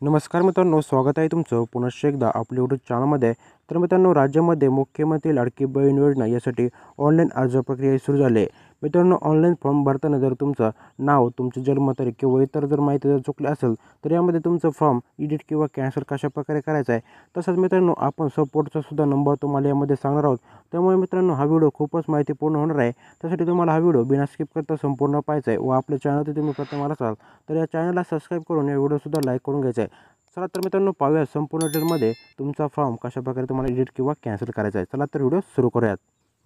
नमस्कार मित्रांनो, स्वागत आहे तुमचं पुनश्च एकदा आपल्या यूट्यूब चॅनलमध्ये. तर मित्रांनो, राज्यामध्ये मुख्यमंत्री लाडकी बहीण योजना यासाठी ऑनलाईन अर्ज प्रक्रिया सुरू झाली आहे. मित्रांनो, ऑनलाईन फॉर्म भरताना जर तुमचं नाव, तुमची जन्मतारीख किंवा इतर जर माहिती जर चुकली असेल तर यामध्ये तुमचं फॉर्म एडिट किंवा कॅन्सल कशाप्रकारे करायचं आहे. तसंच मित्रांनो, आपण सपोर्टचा सुद्धा नंबर तुम्हाला यामध्ये सांगणार आहोत. त्यामुळे मित्रांनो, हा व्हिडिओ खूपच माहितीपूर्ण होणार आहे. त्यासाठी तुम्हाला हा व्हिडिओ बिना स्किप करता संपूर्ण पाहायचा आहे व आपल्या चॅनलवर तुम्ही प्रथम आला असाल तर या चॅनलला सबस्क्राईब करून या व्हिडिओसुद्धा लाईक करून घ्यायचा आहे. चला तर मित्रांनो, पाहूया संपूर्ण डिटेलमध्ये तुमचा फॉर्म कशाप्रकारे तुम्हाला एडिट किंवा कॅन्सल करायचा आहे. चला तर व्हिडिओ सुरू करूयात.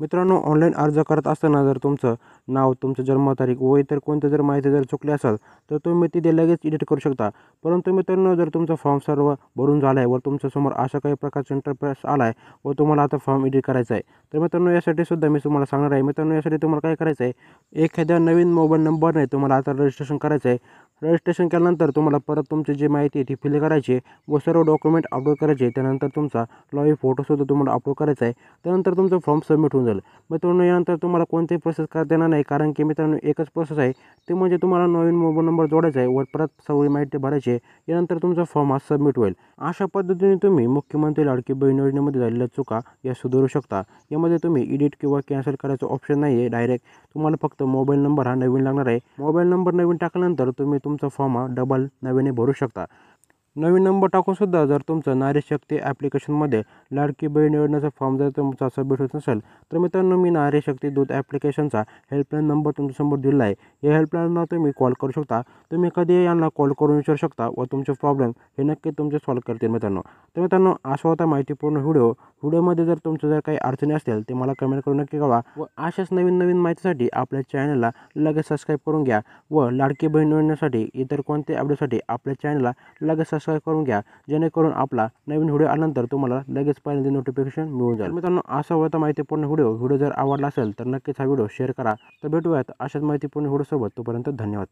मित्रांनो, ऑनलाईन अर्ज करत असताना जर तुमचं नाव, तुमचं जन्मतारीख व इतर कोणती जर माहिती जर चुकली असेल तर तुम्ही ती लगेच एडिट करू शकता. परंतु मित्रांनो, जर तुमचा फॉर्म सर्व भरून झाला आहे व तुमच्यासमोर अशा काही प्रकारचा इंटरफेस आला आहे व तुम्हाला आता फॉर्म एडिट करायचा आहे, तर मित्रांनो यासाठी सुद्धा मी तुम्हाला सांगणार आहे. मित्रांनो, यासाठी तुम्हाला काय करायचं आहे, एखाद्या नवीन मोबाईल नंबरने तुम्हाला आता रजिस्ट्रेशन करायचं आहे. रजिस्ट्रेशन केल्यानंतर तुम्हाला परत तुमची जी माहिती आहे ती फिल करायची व सर्व डॉक्युमेंट अपलोड करायचे. त्यानंतर तुमचा लाईव्ह फोटोसुद्धा तुम्हाला अपलोड करायचा आहे. त्यानंतर तुमचं फॉर्म सबमिट होऊन जाईल. मित्रांनो, यानंतर तुम्हाला कोणतीही प्रोसेस करता येणार नाही, कारण की मित्रांनो एकच प्रोसेस आहे, ते म्हणजे तुम्हाला नवीन मोबाईल नंबर जोडायचा आहे व परत सगळी माहिती भरायची आहे. यानंतर तुमचा फॉर्म हा सबमिट होईल. अशा पद्धतीने तुम्ही मुख्यमंत्री लाडकी बहीण योजनेमध्ये झालेल्या चुका या सुधारू शकता. यामध्ये तुम्ही एडिट किंवा कॅन्सल करायचं ऑप्शन नाही आहे. डायरेक्ट तुम्हाला फक्त मोबाईल नंबर हा नवीन लागणार आहे. मोबाईल नंबर नवीन टाकल्यानंतर तुम्ही तुमचा फॉर्म हा डबल नव्याने भरू शकता. नवीन नंबर टाकूनसुद्धा जर तुमचं नारी शक्ती ॲप्लिकेशनमध्ये लाडकी बहीण योजनेचा फॉर्म जर तुमचा सबमिट होत नसेल तर मित्रांनो, मी नारी शक्ती दूत ॲप्लिकेशनचा हेल्पलाईन नंबर तुमच्यासमोर दिला आहे. या हेल्पलाईनला तुम्ही कॉल करू शकता. तुम्ही कधीही यांना कॉल करून विचारू शकता व तुमचे प्रॉब्लेम हे नक्की तुमचे सॉल्व्ह करतील मित्रांनो. तर मित्रांनो, असा होता माहितीपूर्ण व्हिडिओमध्ये जर तुमचं जर काही अडचणी असतील ते मला कमेंट करून नक्की कळवा व अशाच नवीन नवीन माहितीसाठी आपल्या चॅनलला लगेच सबस्क्राईब करून घ्या व लाडकी बहीण योजनेसाठी इतर कोणत्याही अपडेटसाठी आपल्या चॅनलला लगेच सबस्क्राईब करून घ्या, जेणेकरून आपला नवीन व्हिडिओ आल्यानंतर तुम्हाला लगेच पहिल्यांदा नोटिफिकेशन मिळून जाईल. मित्रांनो, असा होता माहितीपूर्ण व्हिडिओ जर आवडला असेल तर नक्कीच हा व्हिडिओ शेअर करा. तर भेटूयात अशाच माहितीपूर्ण व्हिडिओसोबत. तोपर्यंत धन्यवाद.